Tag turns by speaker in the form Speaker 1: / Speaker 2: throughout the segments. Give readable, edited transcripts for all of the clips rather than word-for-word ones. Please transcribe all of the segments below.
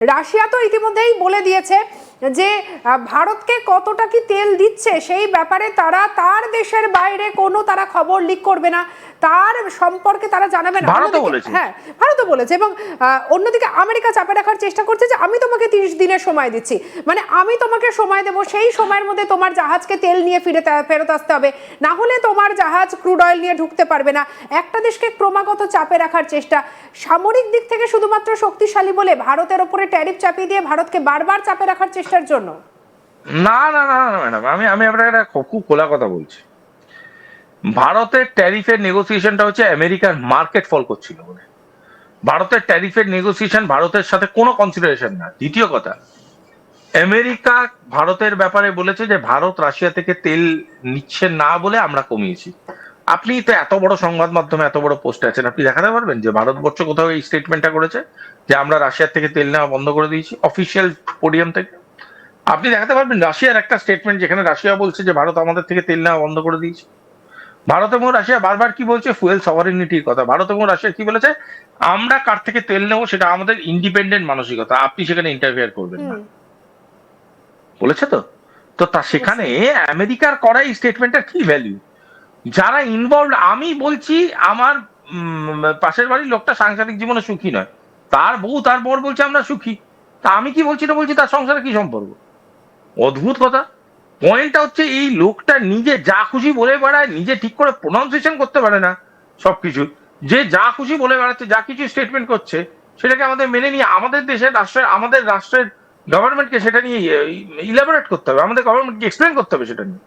Speaker 1: Russia তো ইতিমধ্যেই বলে দিয়েছে যে ভারতকে কতটা কি তেল দিচ্ছে সেই ব্যাপারে তারা তার দেশের বাইরে কোনো তারা খবর লিক করবে না, তার সম্পর্কে তারা জানাবে না। হ্যাঁ, ভারতও বলেছে। এবং অন্যদিকে আমেরিকা চাপে রাখার চেষ্টা করছে যে আমি তোমাকে 30 দিনের সময় দিচ্ছি, মানে আমি তোমাকে সময় দেবো, সেই সময়ের মধ্যে তোমার জাহাজকে তেল নিয়ে ফেরত আসতে হবে, না হলে তোমার জাহাজ ক্রুড অয়েল নিয়ে ঢুকতে পারবে না। একটা দেশকে ক্রমাগত চাপে রাখার চেষ্টা, সামরিক দিক থেকে শুধুমাত্র শক্তিশালী বলে ভারতের ওপরে ট্যারিফ চাপিয়ে দিয়ে ভারতকে বারবার চাপে রাখার চেষ্টার জন্য।
Speaker 2: না না না ম্যাডাম, আমি আপনাকে একটা খুব খোলা কথা বলছি। ভারতের ট্যারিফের নেগোসিয়েশনটা হচ্ছে আমেরিকার মার্কেট ফল করছিল বলে। ভারতের ট্যারিফের নেগোসিয়েশন ভারতের সাথে কোনো কনসিডারেশন না। দ্বিতীয় কথা, আমেরিকা ভারতের ব্যাপারে বলেছে যে ভারত রাশিয়া থেকে তেল নিচ্ছে না বলে আমরা কমিয়েছি। আপনি তো এত বড় সংবাদ মাধ্যমে এত বড় পোস্টে আছেন, আপনি দেখাতে পারবেন যে ভারতবর্ষ কোথাও এই স্টেটমেন্টটা করেছে যে আমরা রাশিয়ার থেকে তেল নেওয়া বন্ধ করে দিয়েছি অফিসিয়াল পোডিয়াম থেকে? আপনি দেখাতে পারবেন রাশিয়ার একটা স্টেটমেন্ট যেখানে রাশিয়া বলছে যে ভারত আমাদের থেকে তেল নেওয়া বন্ধ করে দিয়েছে? ভারত এবং রাশিয়া বারবার কি বলছে? ফুয়েল সভারেনিটির কথা। ভারত এবং রাশিয়া কি বলেছে? আমরা কার থেকে তেল নেবো সেটা আমাদের ইন্ডিপেন্ডেন্ট মানসিকতা, আপনি সেখানে ইন্টারফেয়ার করবেন না, বলেছে তো। তো তা সেখানে আমেরিকার করা এই স্টেটমেন্টের কি ভ্যালু? যারা ইনভলভ, আমি বলছি আমার পাশের বাড়ির লোকটা সাংসারিক জীবনে সুখী নয়, তার বউ তার বর বলছে আমরা সুখী, তা আমি কি বলছি না বলছি তার সংসারে কি সম্পর্ক? অদ্ভুত কথা। পয়েন্টটা হচ্ছে এই লোকটা নিজে যা খুশি বলে বেড়ায়, নিজে ঠিক করে প্রোনাউন্সিয়েশন করতে পারে না সবকিছু, যে যা খুশি বলে বেড়াচ্ছে, যা কিছু স্টেটমেন্ট করছে সেটাকে আমাদের মেনে নিয়ে আমাদের দেশের আমাদের রাষ্ট্রের গভর্নমেন্টকে সেটা নিয়ে ইলাবোরেট করতে হবে, আমাদের গভর্নমেন্টকে এক্সপ্লেন করতে হবে সেটা নিয়ে।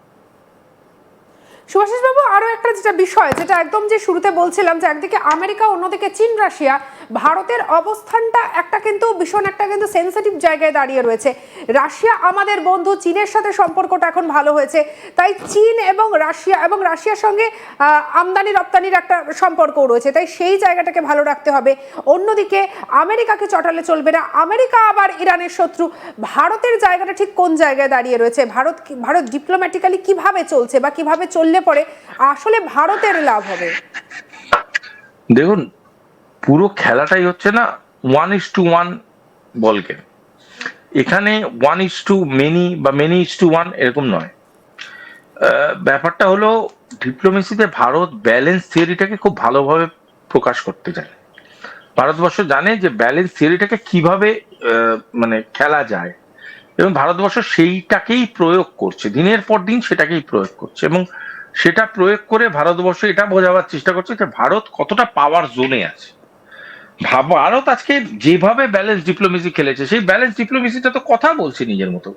Speaker 1: সুভাষিস বাবু, আরো একটা যেটা বিষয়, যেটা একদম যে শুরুতে বলছিলাম যে একদিকে আমেরিকা অন্যদিকে চীন রাশিয়া, ভারতের অবস্থানটা একটা কিন্তু ভীষণ একটা কিন্তু সেন্সিটিভ জায়গায় দাঁড়িয়ে রয়েছে। রাশিয়া আমাদের বন্ধু, চীনের সাথে সম্পর্কটা এখন ভালো হয়েছে, তাই চীন এবং রাশিয়ার সঙ্গে আমদানি রপ্তানির একটা সম্পর্কও রয়েছে, তাই সেই জায়গাটাকে ভালো রাখতে হবে। অন্যদিকে আমেরিকাকে চটালে চলবে না, আমেরিকা আবার ইরানের শত্রু। ভারতের জায়গাটা ঠিক কোন জায়গায় দাঁড়িয়ে রয়েছে? ভারত ডিপ্লোম্যাটিক্যালি কিভাবে চলছে বা কিভাবে চললে পরে আসলে ভারতের লাভ হবে?
Speaker 2: দেখুন, পুরো খেলাটাই হচ্ছে না 1:1 বল গেম। এখানে 1:many বা many:1 এরকম নয়। ব্যাপারটা হলো ডিপ্লোমেসিতে ভারত ব্যালেন্স থিওরিটাকে খুব ভালোভাবে প্রকাশ করতে চায়। ভারতবর্ষ জানে যে ব্যালেন্স থিওরিটাকে কিভাবে মানে খেলা যায়, এবং ভারতবর্ষ সেইটাকেই প্রয়োগ করছে, দিনের পর দিন সেটাকেই প্রয়োগ করছে, এবং সেটা প্রয়োগ করে ভারতবর্ষ এটা বোঝাবার চেষ্টা করছে যে ভারত কতটা পাওয়ার জোনে আছে। ভারত আজকে যেভাবে ব্যালেন্স ডিপ্লোমেসি খেলেছে, সেই ব্যালেন্স ডিপ্লোমেসিটা তো কথা বলছে নিজের মতো।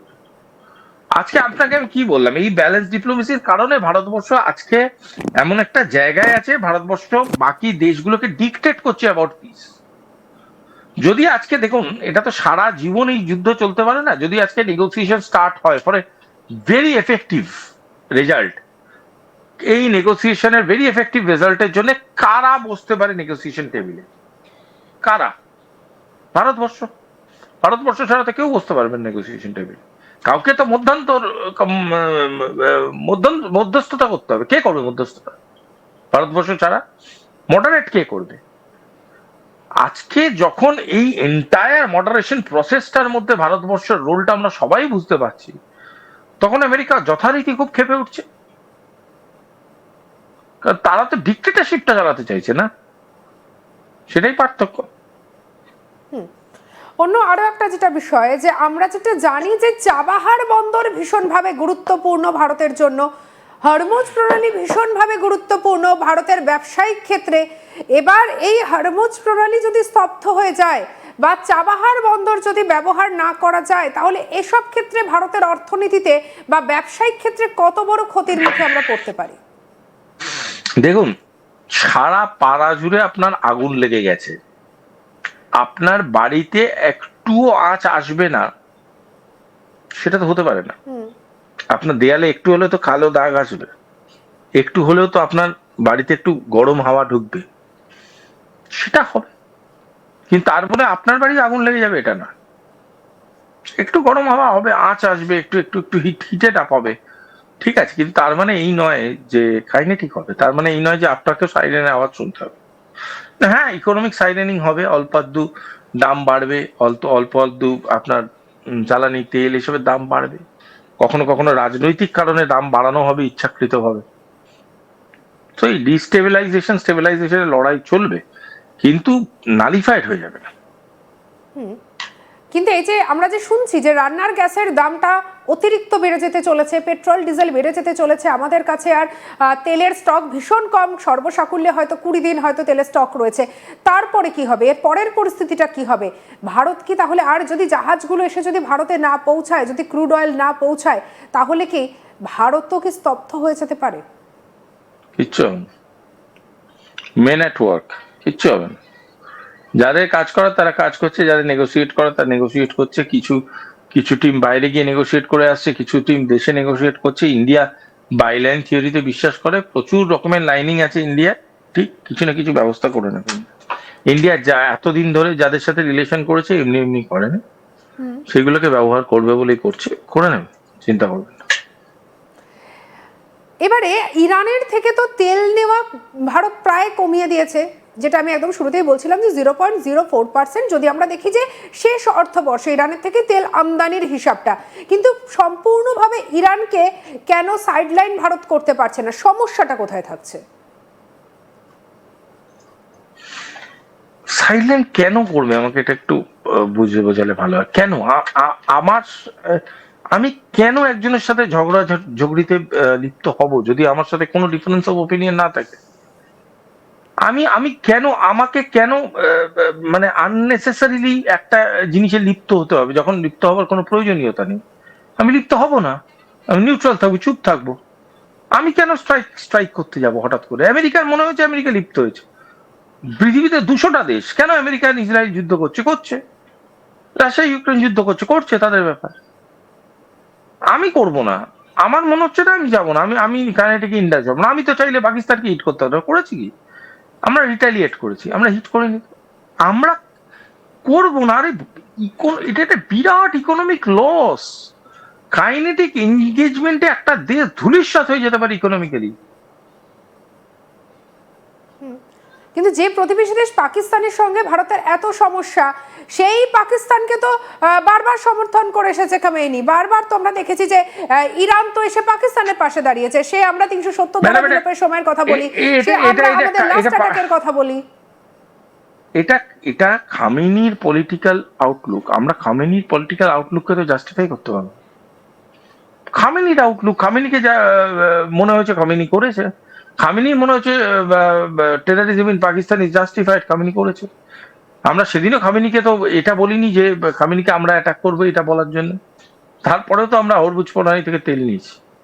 Speaker 2: আজকে আপনাকে আমি কি বললাম, এই ব্যালেন্স ডিপ্লোমেসির কারণে ভারতবর্ষ আজকে এমন একটা জায়গায় আছে, ভারতবর্ষ বাকি দেশগুলোকে ডিকটেট করছে অ্যাবাউট পিস। যদি আজকে দেখুন, এটা তো সারা জীবন এই যুদ্ধ চলতে পারে না। যদি আজকে নেগোসিয়েশন স্টার্ট হয় for a very effective result, এই নেগোসিয়েশনের ভেরি এফেক্টিভ রেজাল্টের জন্য কারা বসতে পারে নেগোসিয়েশন টেবিলে? কারা? ভারতবর্ষ। ভারতবর্ষ ছাড়া তো কেউ বসতে পারবেন নেগোসিয়েশন টেবিলে। কাউকে তো মধ্যস্থতা করতে হবে। কে করবে মধ্যস্থতা? ভারতবর্ষ ছাড়া মডারেট কে করবে? আজকে যখন এই এন্টায়ার মডারেশন প্রসেসটার মধ্যে ভারতবর্ষের রোলটা আমরা সবাই বুঝতে পারছি, তখন আমেরিকা যথারীতি খুব ক্ষেপে উঠছে। তারা তো ডিক্টেটরশিপটা চালাতে চাইছে না, সেটাই পার্থক্য।
Speaker 1: অন্য আরো একটা যেটা বিষয়, যে আমরা যেটা জানি যে চাবাহার বন্দর ভীষণভাবে গুরুত্বপূর্ণ ভারতের জন্য, হরমুজ প্রণালী ভীষণভাবে গুরুত্বপূর্ণ ভারতের ব্যবসায়িক ক্ষেত্রে। এবার এই হরমুজ প্রণালী যদি স্তব্ধ হয়ে যায় বা চাবাহার বন্দর যদি ব্যবহার না করা যায়, তাহলে এসব ক্ষেত্রে ভারতের অর্থনীতিতে বা ব্যবসায়িক ক্ষেত্রে কত বড় ক্ষতির মুখে আমরা পড়তে পারি?
Speaker 2: দেখুন, সারা পাড়া জুড়ে আপনার আগুন লেগে গেছে, আপনার বাড়িতে একটুও আঁচ আসবে না সেটা তো হতে পারে না। আপনার দেয়ালে একটু হলেও তো কালো দাগ আসবে, একটু হলেও তো আপনার বাড়িতে একটু গরম হাওয়া ঢুকবে, সেটা হবে। কিন্তু তারপরে আপনার বাড়ি আগুন লেগে যাবে এটা না। একটু গরম হাওয়া হবে, আঁচ আসবে, একটু একটু একটু হিটেড আপ হবে, ঠিক আছে, কিন্তু তার মানে এই নয় যে কাইনেটিক হবে। তার মানে এই নয় যে আপনাকেও সাইরেনের আওয়াজ শুনতে হবে। হ্যাঁ, ইকোনমিক সাইরেনিং হবে, অল্পাদ্দু দাম বাড়বে, অল্প অল্প অল্প আপনার জ্বালানি তেল এসবের দাম বাড়বে, কখনো কখনো রাজনৈতিক কারণে দাম বাড়ানো হবে ইচ্ছাকৃতভাবে। তো এই স্টেবিলাইজেশনের লড়াই চলবে, কিন্তু নালিফাইড হয়ে যাবে না।
Speaker 1: কিন্তু এই যে আমরা যে শুনছি যে রান্নার গ্যাসের দামটা অতিরিক্ত বেড়ে যেতে চলেছে, পেট্রোল ডিজেল বেড়ে যেতে চলেছে, আমাদের কাছে আর তেলের স্টক ভীষণ কম, সর্বসাকুল্যে হয়তো 20 দিন হয়তো তেলের স্টক রয়েছে, তারপরে কি হবে? এর পরের পরিস্থিতিটা কি হবে? ভারত কি তাহলে, আর যদি জাহাজগুলো এসে যদি ভারতে না পৌঁছায়, যদি ক্রুড অয়েল না পৌঁছায়, তাহলে কি ভারতও কি স্তব্ধ হয়ে যেতে পারে?
Speaker 2: কিচ্ছু হবে না, মেন অ্যাট ওয়ার্ক, কিচ্ছু হবে না। যাদের কাজ করার তারা কাজ করছে, যাদের নেগোসিয়েট করার তারা নেগোসিয়েট করছে। কিছু কিছু টিম বাইরে গিয়ে নেগোসিয়েট করে আসছে, কিছু টিম দেশে নেগোসিয়েট করছে। ইন্ডিয়া বাইলাইন থিওরিতে বিশ্বাস করে, প্রচুর রকমের লাইনিং আছে ইন্ডিয়া, ঠিক কিছু না কিছু ব্যবস্থা করে নেবে ইন্ডিয়া। যা এতদিন ধরে যাদের সাথে রিলেশন করেছে এমনি এমনি করে না, সেগুলোকে ব্যবহার করবে বলেই করছে, করে নেবে, চিন্তা করবে না।
Speaker 1: এবারে ইরানের থেকে তো তেল নেওয়া ভারত প্রায় কমিয়ে দিয়েছে, যেটা আমি একদম শুরুতেই বলছিলাম যে 0.04%, যদি আমরা দেখি যে শেষ অর্থবর্ষে ইরানের থেকে তেল আমদানির হিসাবটা, কিন্তু সম্পূর্ণভাবে ইরানকে কেন সাইডলাইন ভারত করতে পারছে না? সমস্যাটা কোথায় থাকছে?
Speaker 2: সাইলেন্ট কেন করবে, আমাকে এটা একটু বোঝালে ভালো হয়। কেন আমার আমি কেন একজনের সাথে ঝগড়িতে লিপ্ত হব যদি আমার সাথে কোনো ডিফারেন্স অফ ওপিনিয়ন না থাকে? আমি আমি কেন, আমাকে কেন মানে আননেসেসারিলি একটা জিনিসে লিপ্ত হতে হবে যখন লিপ্ত হবার কোনো প্রয়োজনীয়তা নেই? আমি লিপ্ত হব না, আমি নিউট্রাল থাকবো, চুপ থাকবো। আমি কেন স্ট্রাইক করতে যাব হঠাৎ করে? আমেরিকার মনে হয়েছে আমেরিকা লিপ্ত হয়েছে। পৃথিবীতে 200টা দেশ, কেন আমেরিকা ইসরায়েল যুদ্ধ করছে? রাশিয়া ইউক্রেন যুদ্ধ করছে, তাদের ব্যাপার। আমি করব না, আমার মনে হচ্ছে না, আমি যাবো না। আমি কানেটিকে ইন্ডিয়া যাবো না। আমি তো চাইলে পাকিস্তানকে হিট করতে হবে, করেছি কি? আমরা রিটালিয়েট করেছি, আমরা হিট করিনি, আমরা করবো না। আরে এটা একটা বিরাট ইকোনমিক লস। কাইনেটিক এনগেজমেন্টে একটা দেশ ধূলিসাৎ হয়ে যেতে পারে ইকোনমিক্যালি।
Speaker 1: কিন্তু যে প্রতিবেশী দেশ পাকিস্তানের সঙ্গে ভারতের এত সমস্যা, সেই পাকিস্তানকে তো বারবার সমর্থন করে এসেছে খামেনি। বারবার তো আমরা দেখেছি যে ইরান তো এসে পাকিস্তানের পাশে দাঁড়িয়েছে। সে আমরা 370 ধারা বিলোপের সময়ের কথা বলি, সে আমরা আমাদের লাস্ট অ্যাটাকের কথা বলি।
Speaker 2: এটা খামেনির পলিটিক্যাল আউটলুক। আমরা খামেনির পলিটিক্যাল আউটলুককে তো জাস্টিফাই করতে পারবো। খামেনির আউটলুক, খামেনিকে যা মনে হয়েছে খামেনি করেছে। খামেনি মনে হচ্ছে terrorism in Pakistan is justified, Khamenei করেছে। আমরা সেদিনও খামেনিকে তো এটা বলিনি যে খামেনিকে আমরা অ্যাটাক করবো এটা বলার জন্য। তারপরেও তো আমরা হরমুজ প্রণালী থেকে তেল নিয়েছি।